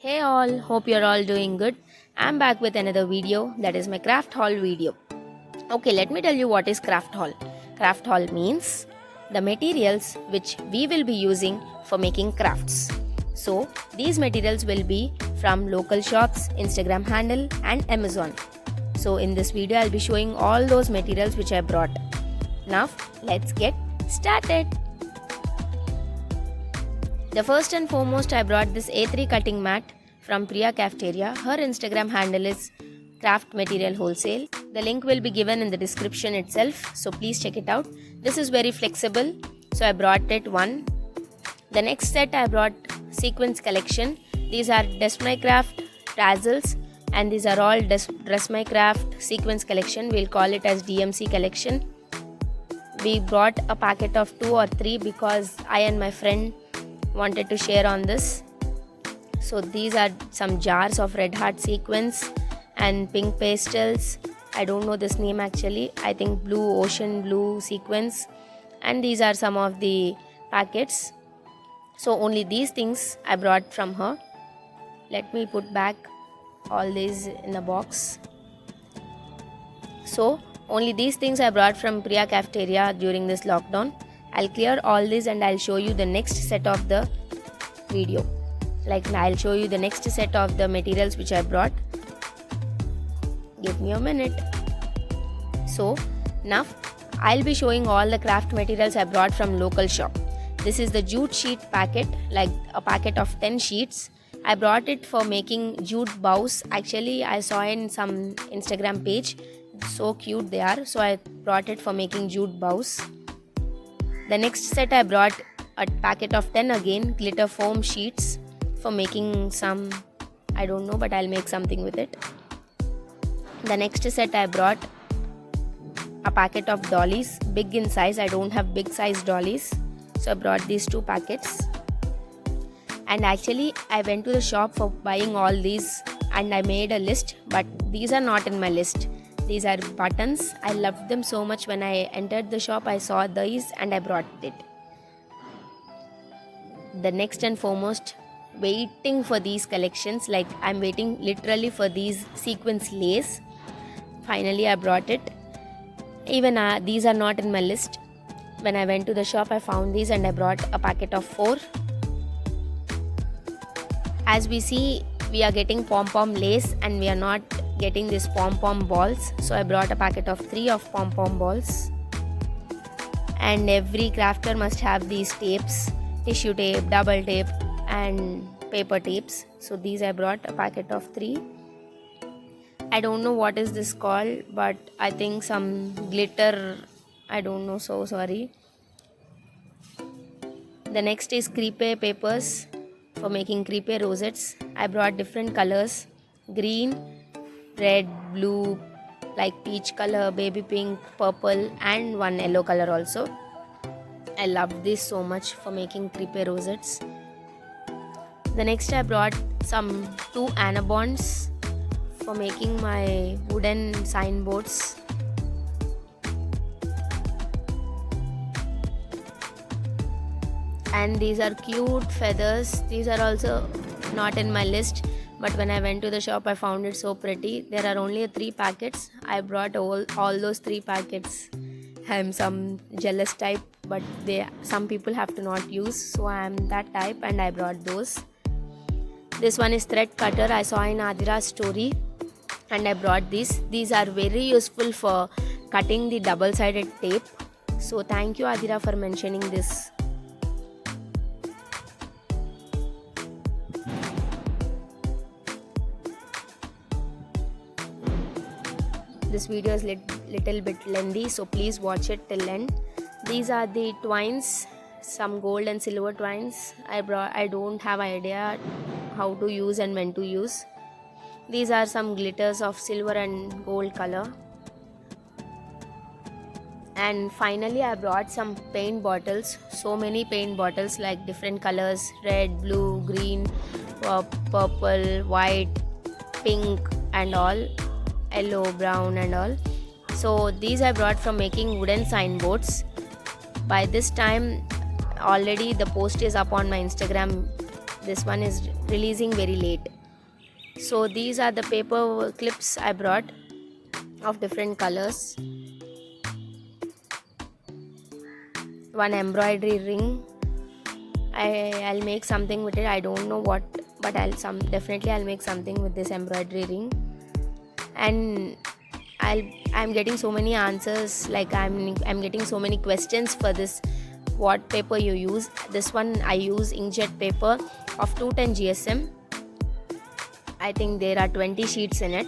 Hey all, hope you're all doing good. I'm back with another video, that is my craft haul video. Okay, let me tell you what is craft haul. Craft haul means the materials which we will be using for making crafts. So, these materials will be from local shops, Instagram handle and Amazon. So, in this video I'll be showing all those materials which I brought. Now, let's get started. The first and foremost, I brought this A3 cutting mat from Priya Cafeteria. Her Instagram handle is Craft Material Wholesale. The link will be given in the description itself, so please check it out. This is very flexible, so I brought it one. The next set I brought sequence collection. These are Dress My Craft tassels, and these are all Dress My Craft sequence collection. We'll call it as DMC collection. We brought a packet of 2 or 3 because I and my friend wanted to share on this. So these are some jars of red heart sequins and pink pastels. I don't know this name actually. I think blue, ocean blue sequins. And these are some of the packets. So only these things I brought from her. Let me put back all these in a box. So only these things I brought from Priya Cafeteria during this lockdown. I'll clear all this and I'll show you the next set of the video. I'll show you the next set of the materials which I brought. Give me a minute. So now I'll be showing all the craft materials I brought from local shop. This is the jute sheet packet, like a packet of 10 sheets. I brought it for making jute bows. Actually, I saw in some Instagram page. So cute they are. So I brought it for making jute bows. The next set I brought a packet of 10 again glitter foam sheets for making some, I don't know, but I'll make something with it. The next set I brought a packet of dollies, big in size. I don't have big size dollies, so I brought these 2 packets. And actually I went to the shop for buying all these and I made a list, but these are not in my list. These are buttons. I loved them so much. When I entered the shop, I saw these and I brought it. The next and foremost, waiting for these collections. I'm waiting literally for these sequence lace. Finally, I brought it. Even these are not in my list. When I went to the shop, I found these and I brought a packet of 4. As we see, we are getting pom-pom lace and we are not getting these pom-pom balls, so I brought a packet of 3 of pom-pom balls. And every crafter must have these tapes, tissue tape, double tape and paper tapes. So these I brought a packet of 3. I don't know what is this called, but I think some glitter, I don't know, so sorry. The next is crepe papers for making crepe rosettes. I brought different colors, green, red, blue, like peach color, baby pink, purple and one yellow color also. I love this so much for making crepe rosettes. The next I brought some 2 Anabonds for making my wooden signboards. And these are cute feathers. These are also not in my list, but when I went to the shop I found it so pretty. There are only 3 packets. I brought all those 3 packets. I'm some jealous type, but some people have to not use, so I am that type and I brought those. This one is thread cutter. I saw in Adira's story and I brought these. These are very useful for cutting the double-sided tape. So thank you Adira for mentioning this. This video is little bit lengthy, so please watch it till end. These are the twines, some gold and silver twines. I don't have idea how to use and when to use. These are some glitters of silver and gold color. And finally I brought some paint bottles. So many paint bottles, like different colors, red, blue, green, purple, white, pink and all, yellow, brown and all. So these I brought from making wooden signboards. By this time already the post is up on my Instagram this one is releasing very late. So these are the paper clips I brought of different colors. One embroidery ring. I'll make something with it. I don't know what, but definitely I'll make something with this embroidery ring. And I'm getting so many answers, like I'm getting so many questions for this, what paper you use. This one I use inkjet paper of 210 GSM. I think there are 20 sheets in it.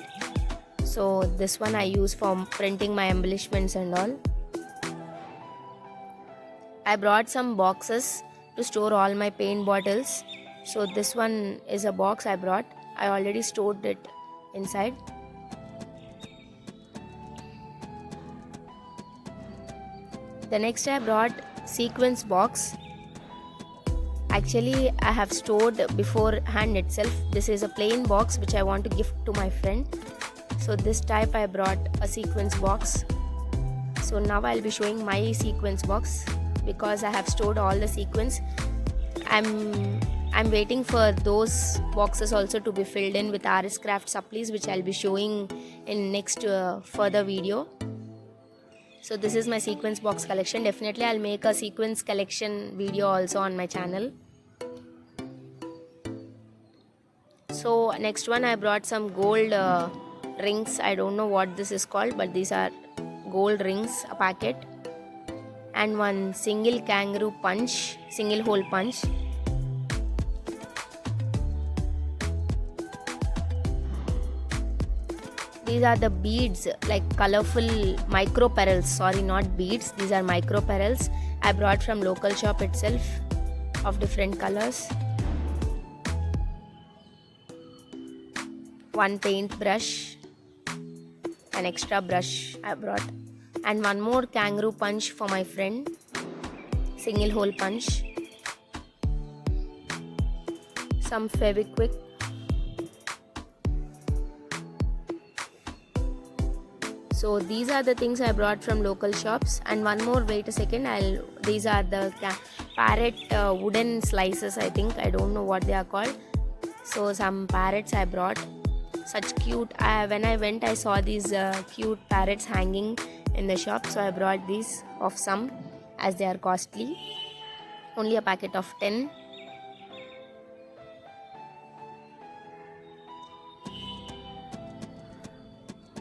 So this one I use for printing my embellishments and all. I brought some boxes to store all my paint bottles. So this one is a box I brought. I already stored it inside. The next I brought sequence box. Actually I have stored beforehand itself. This is a plain box which I want to gift to my friend. So this type I brought a sequence box. So now I'll be showing my sequence box because I have stored all the sequence. I'm waiting for those boxes also to be filled in with RS Craft supplies, which I'll be showing in next further video. So this is my sequence box collection. Definitely I'll make a sequence collection video also on my channel. So next one I brought some gold rings. I don't know what this is called, but these are gold rings, a packet, and one single kangaroo punch, single hole punch. These are the beads, like colorful micro pearls. Sorry, not beads, these are micro pearls. I brought from local shop itself of different colors. One paint brush, an extra brush I brought, and one more kangaroo punch for my friend, single hole punch, some Fevikwik, so these are the things I brought from local shops. And one more, wait a second, these are the parrot wooden slices, I think, I don't know what they are called. So some parrots I brought, such cute. When I went I saw these cute parrots hanging in the shop, so I brought these of some, as they are costly, only a packet of 10.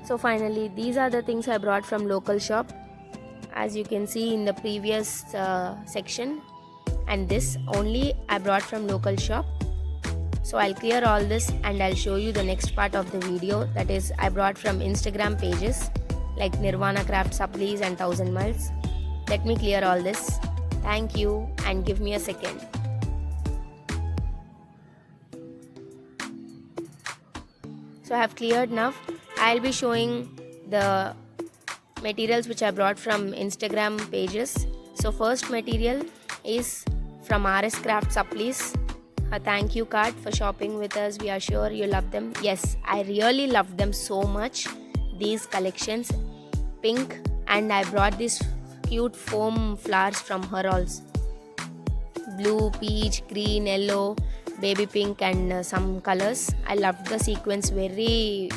So finally these are the things I brought from local shop, as you can see in the previous section, and this only I brought from local shop. So I'll clear all this and I'll show you the next part of the video, that is I brought from Instagram pages like Nirvana Craft Supplies and 1000 Miles. Let me clear all this. Thank you, and give me a second. So I have cleared enough. I'll be showing the materials which I brought from Instagram pages. So first material is from RS Craft Supplies, a thank you card for shopping with us. We are sure you love them. Yes, I really love them so much, these collections, pink, and I brought these cute foam flowers from her also, blue, peach, green, yellow, baby pink, and some colors. I loved the sequence, very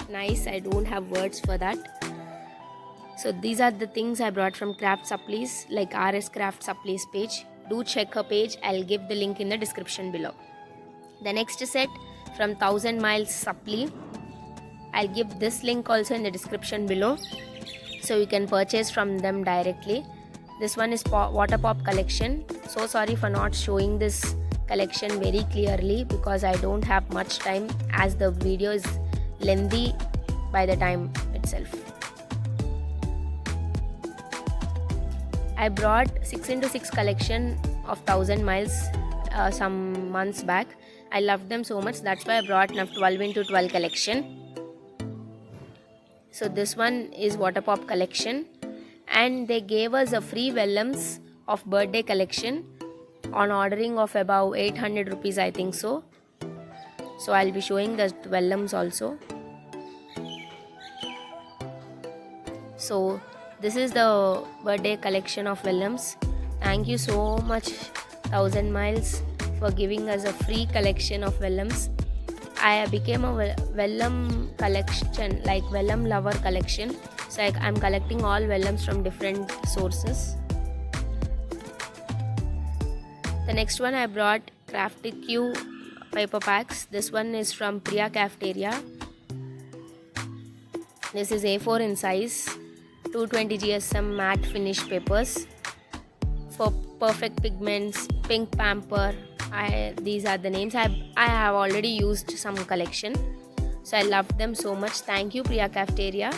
nice. I don't have words for that. So these are the things I brought from Craft Supplies, like RS Craft Supplies page. Do check her page, I'll give the link in the description below. The next set from 1000 Miles Supply, I'll give this link also in the description below, so you can purchase from them directly. This one is Water Pop collection. So sorry for not showing this collection very clearly because I don't have much time, as the video is lengthy by the time itself. I brought 6x6 collection of 1000 Miles some months back. I loved them so much, that's why I brought 12x12 collection. So this one is Water Pop collection, and they gave us a free vellums of birthday collection on ordering of about 800 rupees, I think so. So I'll be showing the vellums also. So this is the birthday collection of vellums. Thank you so much 1000 Miles for giving us a free collection of vellums. I became a vellum collection, like vellum lover collection. So I'm collecting all vellums from different sources. The next one I brought Craftic-Q paper packs. This one is from Priya Cafeteria. This is A4 in size, 220 GSM matte finish papers for perfect pigments, pink pamper. These are the names. I have already used some collection, so I love them so much. Thank you, Priya Cafeteria.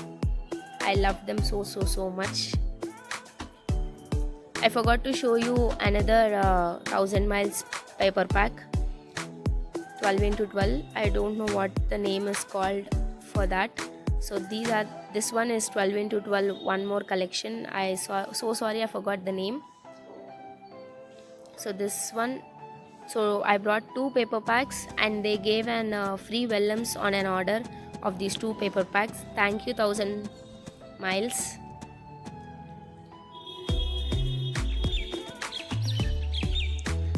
I love them so much. I forgot to show you another 1000 miles paper pack, 12 into 12. I don't know what the name is called for that. So this one is 12 into 12, one more collection. So sorry, I forgot the name. So this one, so I brought 2 paper packs and they gave an free vellums on an order of these 2 paper packs. Thank you 1000 miles.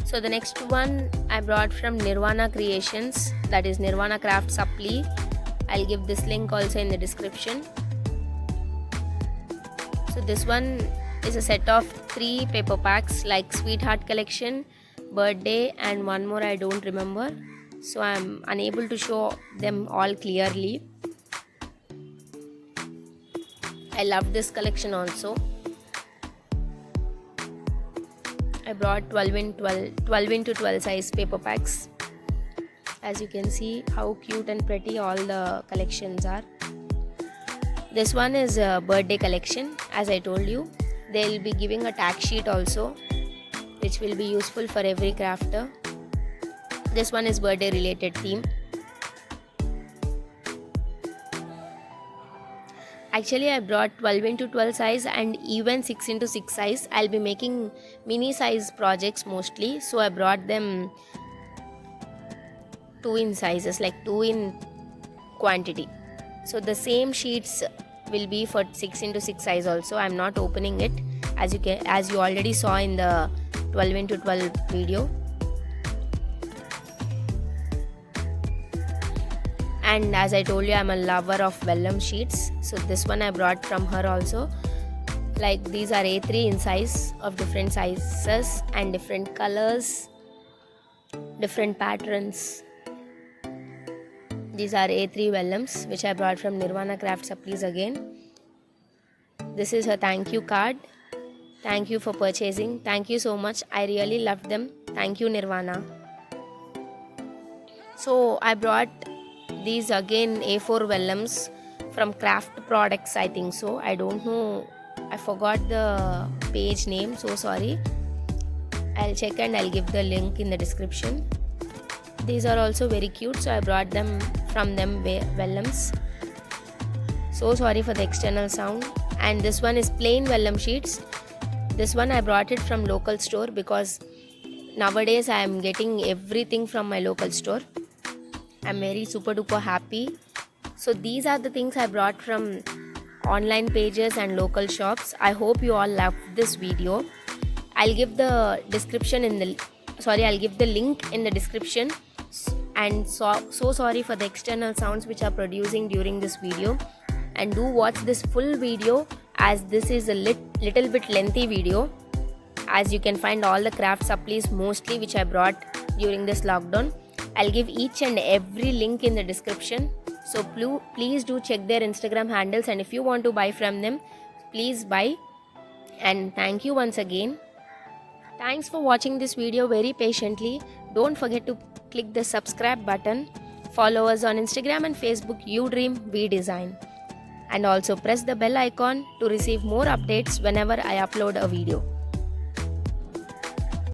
So the next one I brought from Nirvana Creations, that is Nirvana Craft Supply. I'll give this link also in the description. So this one is a set of 3 paper packs like Sweetheart Collection, Birthday, and one more I don't remember. So I'm unable to show them all clearly. I love this collection also. I brought 12 into 12 size paper packs. As you can see how cute and pretty all the collections are. This one is a birthday collection. As I told you, they'll be giving a tag sheet also, which will be useful for every crafter. This one is birthday related theme. Actually, I brought 12 into 12 size and even 6 into 6 size. I'll be making mini size projects mostly, so I brought them 2 in sizes, like 2 in quantity. So the same sheets will be for 6 into 6 size also. I'm not opening it, as you already saw in the 12 into 12 video. And as I told you, I'm a lover of vellum sheets, so this one I brought from her also. Like these are A3 in size, of different sizes and different colors, different patterns. These are A3 vellums which I brought from Nirvana Craft Supplies again. This is her thank you card. Thank you for purchasing. Thank you so much. I really loved them. Thank you, Nirvana. So I brought these again A4 vellums from Craft Products, I think so. I don't know. I forgot the page name, so sorry. I'll check and I'll give the link in the description. These are also very cute, so I brought them from them vellums. So sorry for the external sound. And this one is plain vellum sheets. This one I brought it from local store because nowadays I am getting everything from my local store. I'm very super duper happy. So these are the things I brought from online pages and local shops. I hope you all loved this video. I'll give the link in the description. And so sorry for the external sounds which are producing during this video. And do watch this full video, as this is a little bit lengthy video, as you can find all the craft supplies mostly which I brought during this lockdown. I'll give each and every link in the description, so please do check their Instagram handles, and if you want to buy from them, please buy. And thank you once again. Thanks for watching this video very patiently. Don't forget to click the subscribe button. Follow us on Instagram and Facebook, You Dream We Design, and also press the bell icon to receive more updates whenever I upload a video.